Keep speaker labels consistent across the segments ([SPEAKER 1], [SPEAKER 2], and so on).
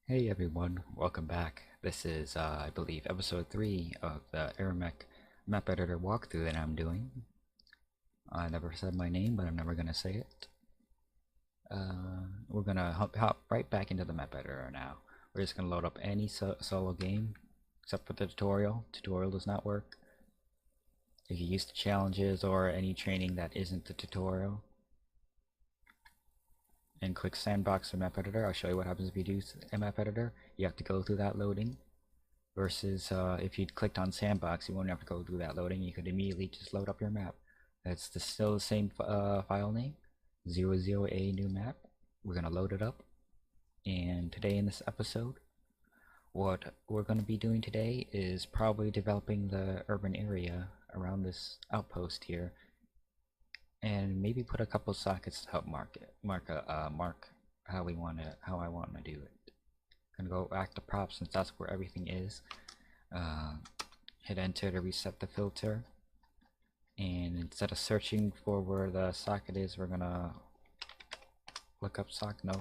[SPEAKER 1] Hey everyone, welcome back. This is, I believe, episode 3 of the AirMech Map Editor walkthrough that I'm doing. I never said my name, but I'm never gonna say it. We're gonna hop right back into the map editor now. We're just gonna load up any solo game, except for the tutorial. Tutorial does not work. If you use the challenges or any training that isn't the tutorial, and click Sandbox or Map Editor, I'll show you what happens if you do a Map Editor. You have to go through that loading. Versus if you'd clicked on Sandbox, you won't have to go through that loading. You could immediately just load up your map. That's still the same file name, 00A new map. We're going to load it up. And today in this episode, what we're going to be doing today is probably developing the urban area around this outpost here. And maybe put a couple sockets to help mark how I want to do it. Gonna go back to props since that's where everything is. Hit enter to reset the filter, and instead of searching for where the socket is, we're gonna look up socket. No,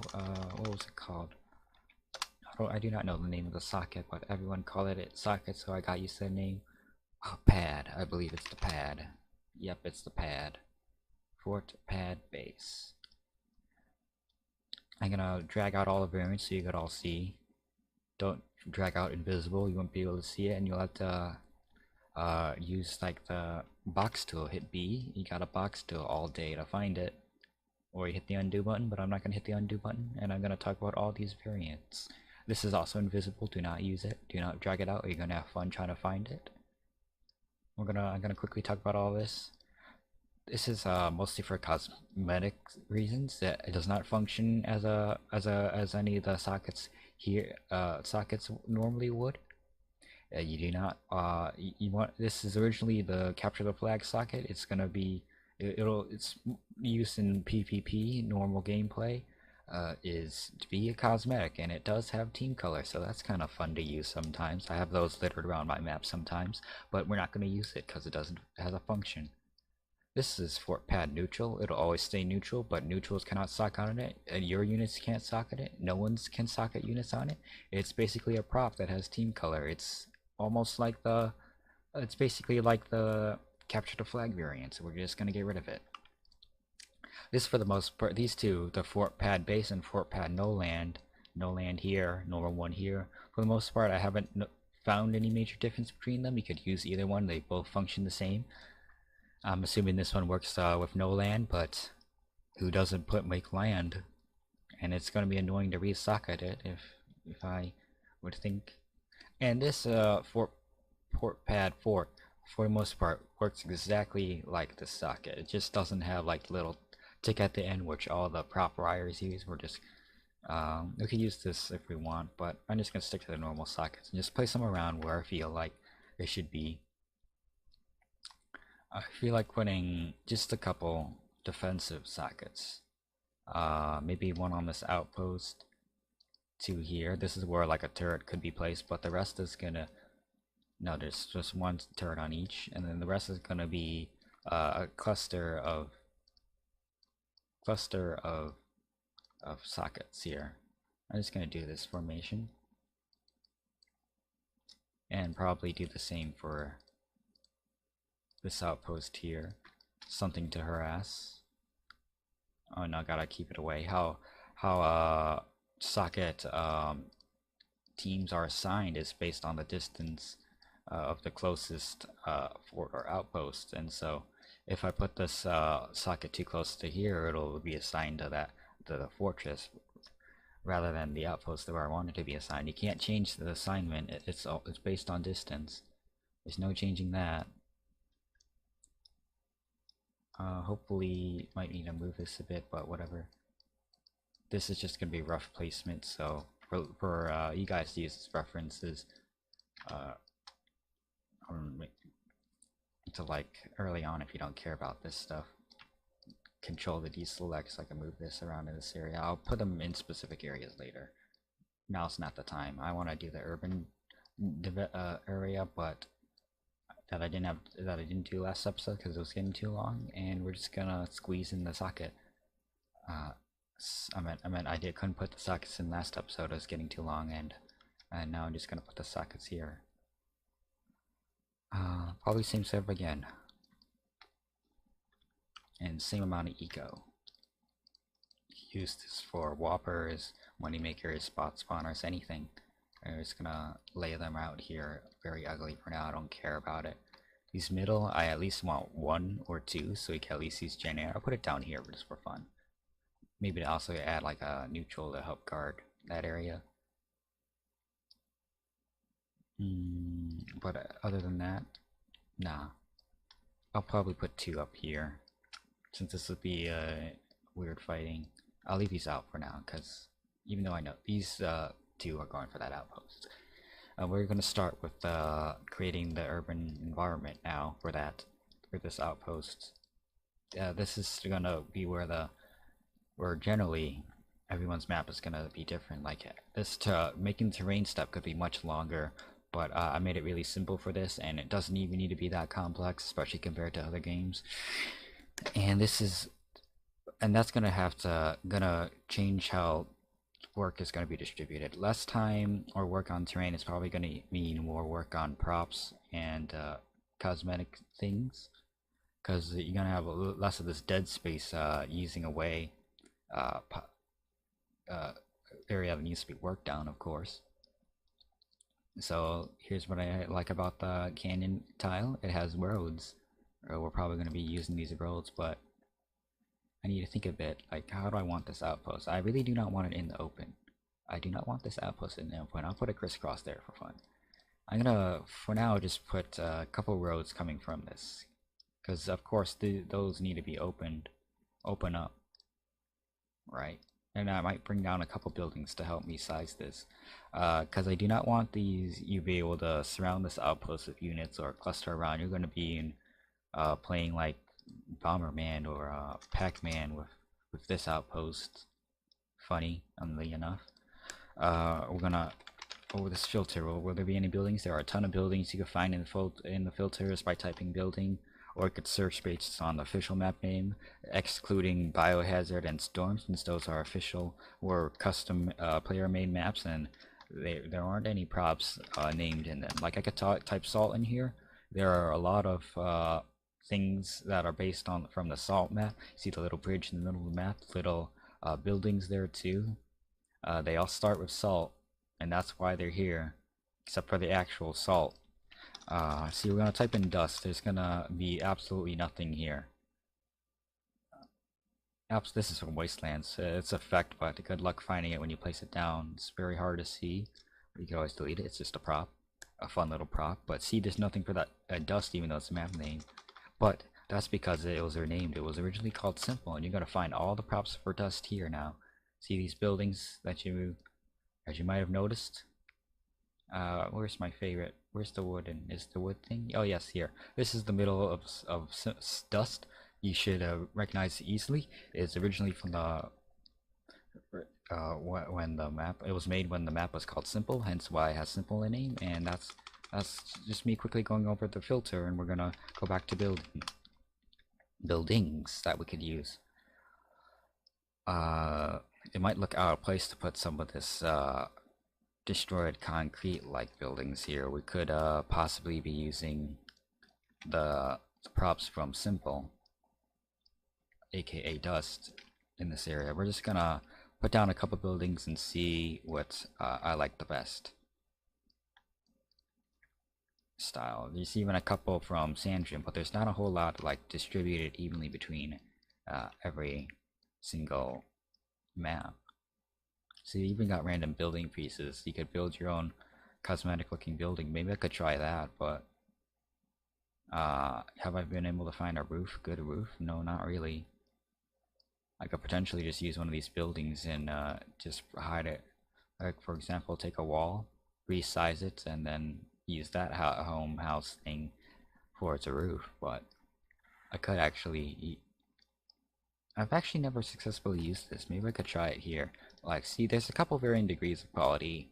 [SPEAKER 1] what was it called? I do not know the name of the socket, but everyone called it socket, so I got used to the name. Oh, pad. I believe it's the pad. Yep, it's the pad. Fort pad base. I'm gonna drag out all the variants so you could all see. Don't drag out invisible, you won't be able to see it, and you'll have to use like the box tool. Hit B, you got a box tool all day to find it, or you hit the undo button, but I'm not going to hit the undo button, and I'm going to talk about all these variants. This is also invisible, do not use it, do not drag it out, or you're going to have fun trying to find it. I'm gonna quickly talk about all this. This is mostly for cosmetic reasons. That it does not function as any of the sockets here sockets normally would. You do not you want, this is originally the capture the flag socket. It's gonna be it's used in PvP normal gameplay, is to be a cosmetic, and it does have team color, so that's kind of fun to use sometimes. I have those littered around my map sometimes, but we're not going to use it because it has a function. This is Fort Pad neutral. It'll always stay neutral, but neutrals cannot socket on it, and your units can't socket it. No one's can socket units on it. It's basically a prop that has team color. It's almost like it's basically like the capture the flag variant, so we're just gonna get rid of it. This, for the most part, these two, the Fort Pad base and Fort Pad no land here, normal one here. For the most part, I haven't found any major difference between them. You could use either one. They both function the same. I'm assuming this one works with no land, but who doesn't make land? And it's going to be annoying to resocket it if I would think. And this Fort Pad Fort, for the most part, works exactly like the socket. It just doesn't have like little tick at the end, which all the prop wires use. We're just we could use this if we want, but I'm just gonna stick to the normal sockets and just place them around where I feel like they should be. I feel like putting just a couple defensive sockets. Maybe one on this outpost, two here. This is where like a turret could be placed, but the rest is gonna, no, there's just one turret on each, and then the rest is gonna be a cluster of sockets here. I'm just gonna do this formation, and probably do the same for this outpost here. Something to harass. Oh no, gotta keep it away. How socket teams are assigned is based on the distance of the closest fort or outpost, and so if I put this socket too close to here, it'll be assigned to the fortress rather than the outpost where I want it to be assigned. You can't change the assignment. It's based on distance. There's no changing that. Hopefully, might need to move this a bit, but whatever. This is just gonna be rough placement, so for you guys to use as references, to like early on if you don't care about this stuff. Control the deselect so I can move this around in this area. I'll put them in specific areas later. Now's not the time. I want to do the urban area, but that I didn't do last episode because it was getting too long, and we're just gonna squeeze in the socket I couldn't put the sockets in last episode. It was getting too long, and now I'm just gonna put the sockets here. Probably same server again, and same amount of eco. Use this for whoppers, moneymakers, spot spawners, anything. I'm just gonna lay them out here. Very ugly for now. I don't care about it. These middle, I at least want 1 or 2, so we can at least use generator. I'll put it down here just for fun. Maybe also add like a neutral to help guard that area. But other than that, nah. I'll probably put 2 up here, since this would be weird fighting. I'll leave these out for now, because even though I know these 2 are going for that outpost. We're going to start with creating the urban environment now for this outpost. This is going to be where generally everyone's map is going to be different. Like this, making the terrain step could be much longer, but I made it really simple for this, and it doesn't even need to be that complex, especially compared to other games. And that's gonna change how work is going to be distributed. Less time or work on terrain is probably going to mean more work on props and cosmetic things, because you're going to have less of this dead space using away area that needs to be worked down, of course. So here's what I like about the canyon tile. It has roads. We're probably going to be using these roads, but I need to think a bit, like, how do I want this outpost? I really do not want it in the open. I do not want this outpost in the open. I'll put a crisscross there for fun. I'm gonna, for now, just put a couple roads coming from this, because of course those need to be open up, right? And I might bring down a couple buildings to help me size this, because I do not want you be able to surround this outpost with units or cluster around. You're going to be in playing like Bomberman or Pac-Man with this outpost. Funny, funnily enough. We're gonna over this filter. Will there be any buildings? There are a ton of buildings you can find in the filters by typing building, or you could search based on the official map name, excluding Biohazard and Storm, since those are official or custom player-made maps, and there aren't any props named in them. Like I could type salt in here. There are a lot of things that are based on from the salt map. See the little bridge in the middle of the map, little buildings there too. They all start with salt, and that's why they're here, except for the actual salt. See, we're gonna type in dust. There's gonna be absolutely nothing here. This is from Wastelands. It's effect, but good luck finding it when you place it down. It's very hard to see. You can always delete it. It's just a prop, a fun little prop. But see, there's nothing for that dust, even though it's a map name. But that's because it was renamed. It was originally called Simple, and you're gonna find all the props for dust here now. See these buildings that as you might have noticed. Where's my favorite? Where's the wood? And is the wood thing? Oh yes, here. This is the middle of dust. You should recognize it easily. It's originally from the when the map it was made when the map was called Simple, hence why it has Simple in name. And that's just me quickly going over the filter, and we're gonna go back to buildings that we could use. It might look out of place to put some of this destroyed concrete like buildings here. We could possibly be using the props from Simple, aka Dust, in this area. We're just gonna put down a couple buildings and see what I like the best style. There's even a couple from Sandgem, but there's not a whole lot like distributed evenly between every single map. So you even got random building pieces. You could build your own cosmetic looking building. Maybe I could try that, but have I been able to find a good roof? No, not really. I could potentially just use one of these buildings and just hide it. Like, for example, take a wall, resize it, and then use that house thing for its roof. But I could actually I've actually never successfully used this. Maybe I could try it here. Like, see, there's a couple varying degrees of quality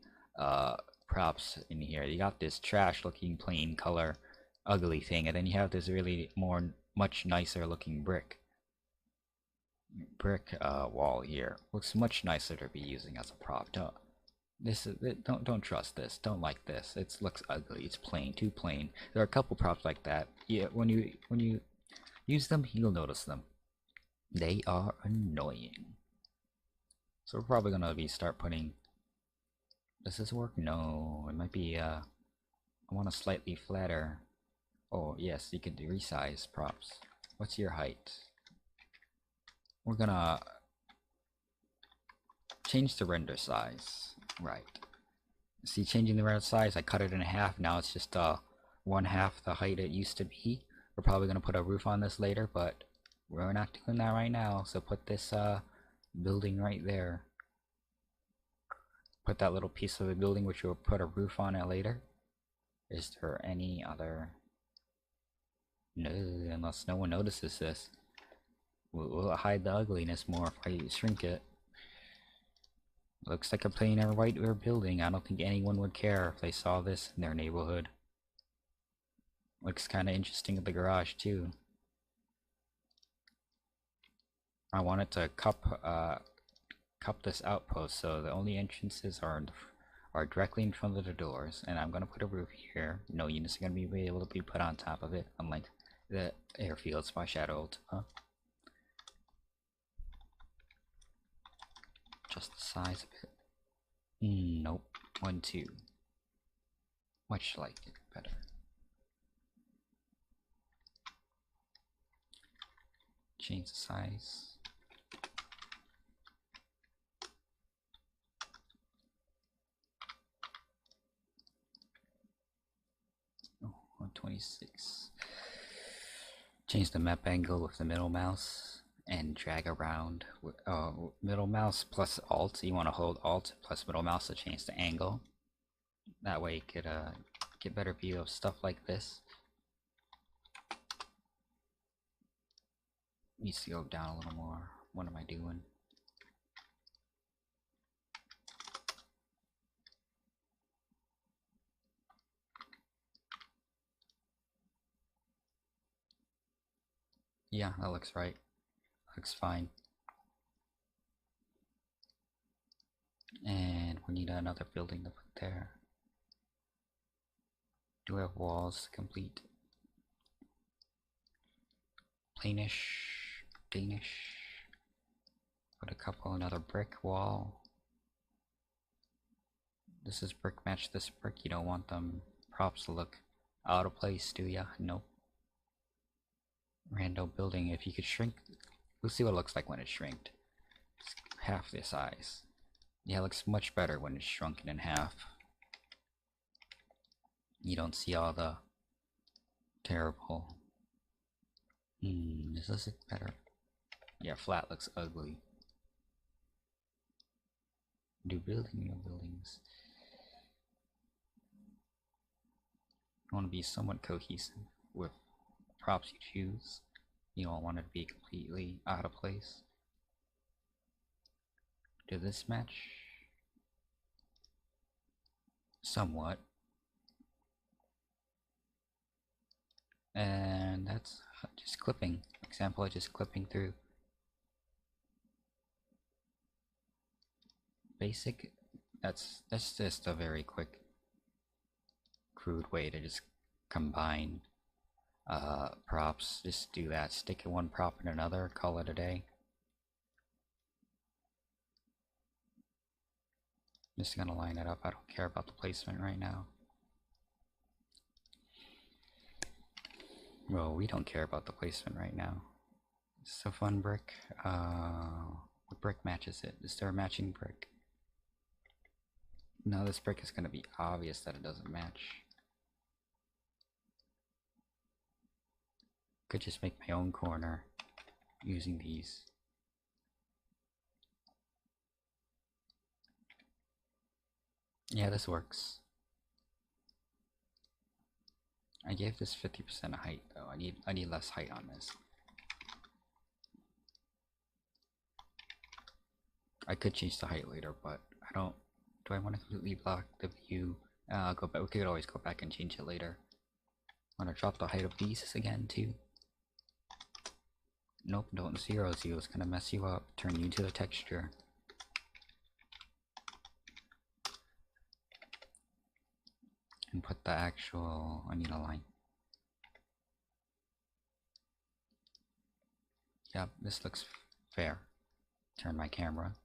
[SPEAKER 1] props in here. You got this trash looking plain color ugly thing, and then you have this really much nicer looking brick. brick wall here. Looks much nicer to be using as a prop. Don't trust this. Don't like this. It looks ugly. It's plain, too plain. There are a couple props like that. Yeah, when you use them, you'll notice them. They are annoying. So we're probably gonna start putting. Does this work? No, it might be. I want a slightly flatter. Oh yes, you can resize props. What's your height? We're gonna change the render size. Right. See, changing the render size, I cut it in half. Now it's just 1/2 the height it used to be. We're probably gonna put a roof on this later, but we're not doing that right now. So put this building right there. Put that little piece of the building, which we'll put a roof on it later. Is there any other? No, unless no one notices this. We'll hide the ugliness more if I shrink it. Looks like a plain or white building. I don't think anyone would care if they saw this in their neighborhood. Looks kind of interesting at the garage too. I wanted to cup this outpost so the only entrances are directly in front of the doors, and I'm gonna put a roof here. No units are gonna be able to be put on top of it, unlike the airfields by Shadow. Just the size of it. Nope. 1, 2. Much like it better. Change the size. Oh, 126. Change the map angle with the middle mouse and drag around. Middle mouse plus alt. You want to hold alt plus middle mouse to change the angle. That way you could get better view of stuff like this. Needs to go down a little more. What am I doing? Yeah, that looks right. Looks fine. And we need another building to put there. Do we have walls to complete? Plainish, Danish. Put a couple, another brick wall. This is brick, match this brick. You don't want them props to look out of place, do ya? Nope. Rando building. If you could shrink, we'll see what it looks like when it's shrinked. It's half the size. Yeah, it looks much better when it's shrunken in half. You don't see all the terrible. Does this look better? Yeah, flat looks ugly. Do building your buildings. You want to be somewhat cohesive with props you choose. You don't want it to be completely out of place. Did this match? Somewhat. And that's just clipping. Example of just clipping through. Basic. That's just a very quick, crude way to just combine props. Just do that. Stick one prop in another. Call it a day. Just gonna line it up. I don't care about the placement right now. Well, we don't care about the placement right now. It's a fun brick. What brick matches it? Is there a matching brick? No, this brick is gonna be obvious that it doesn't match. Could just make my own corner using these. Yeah, this works. I gave this 50% height though. I need less height on this. I could change the height later, but I don't. Do I want to completely block the view? I'll go back. We could always go back and change it later. I'm gonna drop the height of these again too. Nope, don't 0-0, it's gonna mess you up, turn you into the texture. And put the actual, I need a line. Yep, this looks fair. Turn my camera.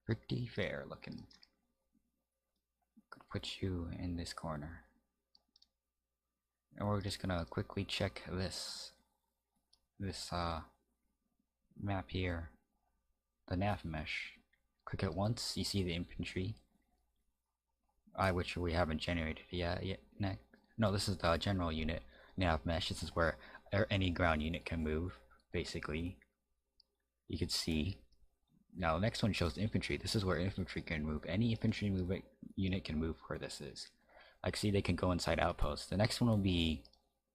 [SPEAKER 1] Pretty fair looking. Could put you in this corner. And we're just gonna quickly check this map here. The nav mesh. Click it once, you see the infantry. Which we haven't generated yet. No, this is the general unit nav mesh. This is where any ground unit can move, basically. You can see. Now the next one shows infantry. This is where infantry can move. Any infantry unit can move where this is. Like, see, they can go inside outposts. The next one will be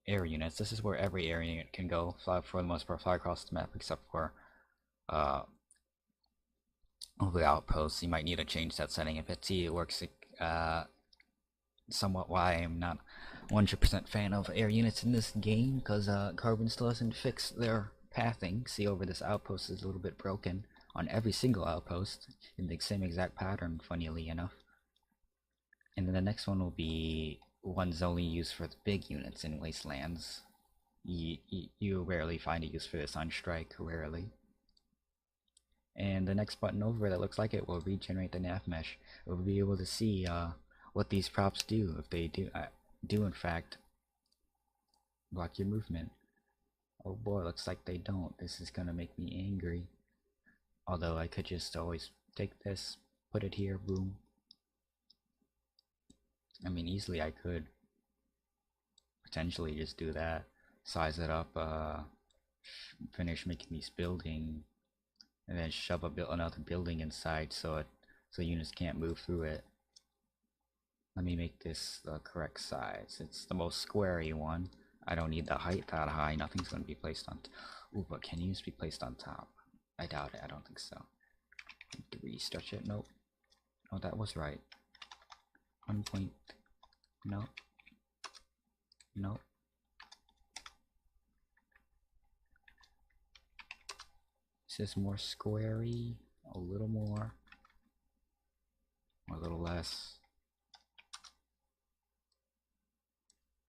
[SPEAKER 1] air units. This is where every air unit can go, fly for the most part, fly across the map, except for the outposts. You might need to change that setting if it works. Somewhat why I'm not 100% fan of air units in this game, because Carbon still hasn't fixed their pathing. See, over this outpost is a little bit broken on every single outpost in the same exact pattern, funnily enough. And then the next one will be ones only used for the big units in Wastelands. You rarely find a use for this on Strike, rarely. And the next button over that looks like it will regenerate the nav mesh. We'll be able to see what these props do, if they do in fact block your movement. Oh boy, looks like they don't. This is gonna make me angry. Although I could just always take this, put it here, boom. I mean, easily I could potentially just do that, size it up, finish making these building, and then shove another building inside so units can't move through it. Let me make this the correct size. It's the most squarey one. I don't need the height that high. Nothing's going to be placed on. Ooh, but can units be placed on top? I doubt it. I don't think so. 3 stretch it. Nope. Oh, that was right. 1 point. Nope. Nope. This is more squarey. A little more. Or a little less.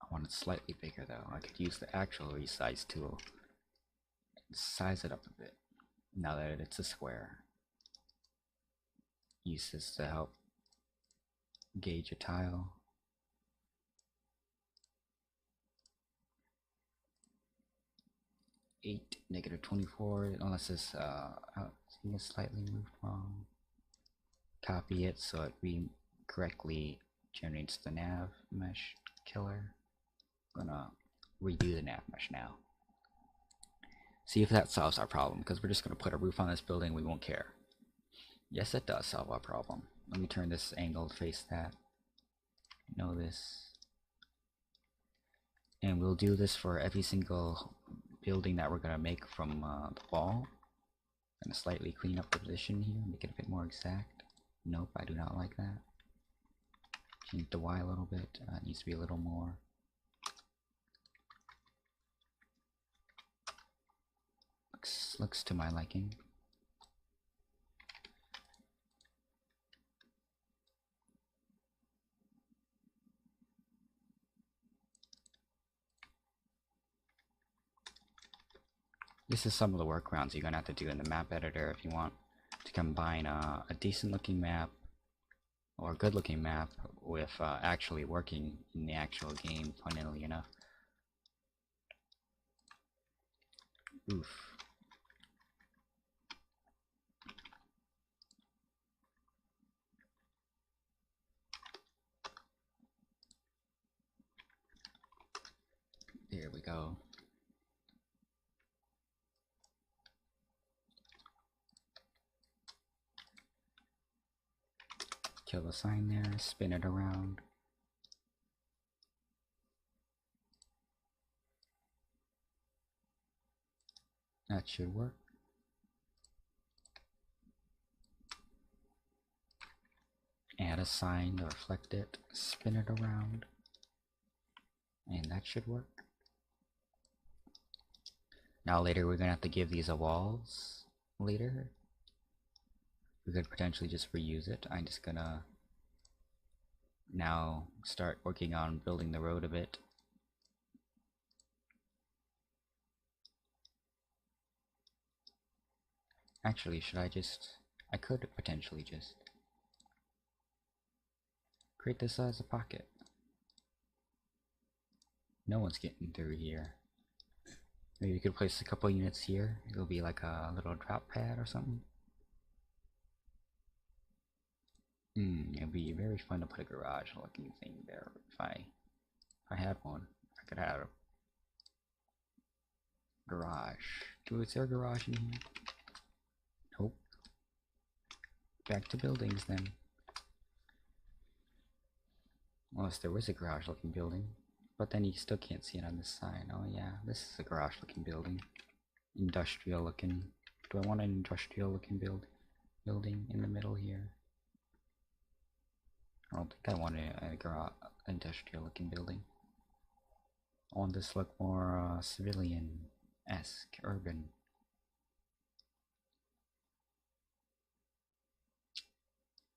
[SPEAKER 1] I want it slightly bigger though. I could use the actual resize tool and size it up a bit now that it's a square. Use this to help gauge a tile. -24, unless it's slightly moved wrong. Copy it so it correctly generates the nav mesh killer. I'm gonna redo the nav mesh now. See if that solves our problem, because we're just gonna put a roof on this building, we won't care. Yes, it does solve our problem. Let me turn this angle to face that. Know this. And we'll do this for every single building that we're gonna make from the wall. I'm gonna slightly clean up the position here, make it a bit more exact. Nope, I do not like that. Change the Y a little bit. It needs to be a little more. Looks to my liking. This is some of the workarounds you're gonna have to do in the map editor if you want to combine a decent looking map or a good looking map with actually working in the actual game, funnily enough. Oof. There we go. Kill the sign there, spin it around. That should work. add a sign to reflect it, spin it around, and that should work. Now later we're gonna have to give these a walls later. We could potentially just reuse it. I'm just gonna now start working on building the road a bit. Actually, I could potentially just create this as a pocket. No one's getting through here. Maybe we could place a couple units here. It'll be like a little drop pad or something. It'd be very fun to put a garage looking thing there if I had one. I could have a garage. Is there a garage in here? Nope. Back to buildings then. Unless there was a garage looking building. But then you still can't see it on this side. Oh yeah, this is a garage looking building. Industrial looking. Do I want an industrial looking building in the middle here? I don't think I want a garage industrial looking building. I want this to look more civilian-esque, urban.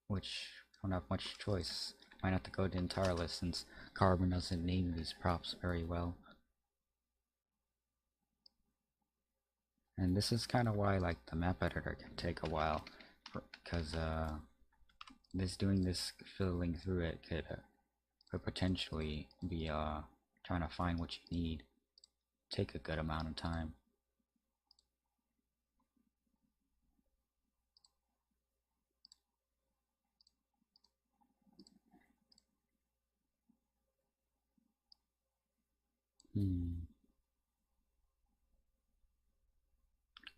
[SPEAKER 1] Which I don't have much choice. Might have to go to the entire list since Carbon doesn't name these props very well. And this is kind of why like the map editor can take a while, because doing this fiddling through it could potentially be trying to find what you need take a good amount of time.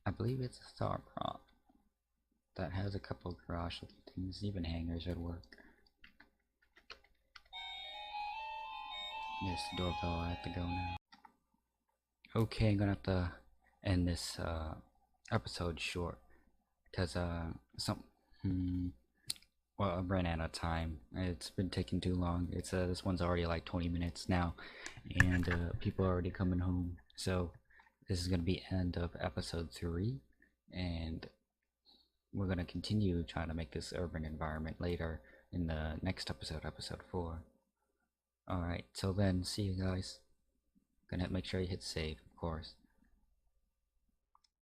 [SPEAKER 1] I believe it's a star prop that has a couple garage looking things. Even hangars would work. There's the doorbell. I have to go now. Okay, I'm gonna have to end this episode short because well, I ran out of time. It's been taking too long. It's this one's already like 20 minutes now, and people are already coming home. So this is gonna be end of episode 3, and we're gonna continue trying to make this urban environment later in the next episode, episode 4. Alright, till then, see you guys. Gonna make sure you hit save, of course.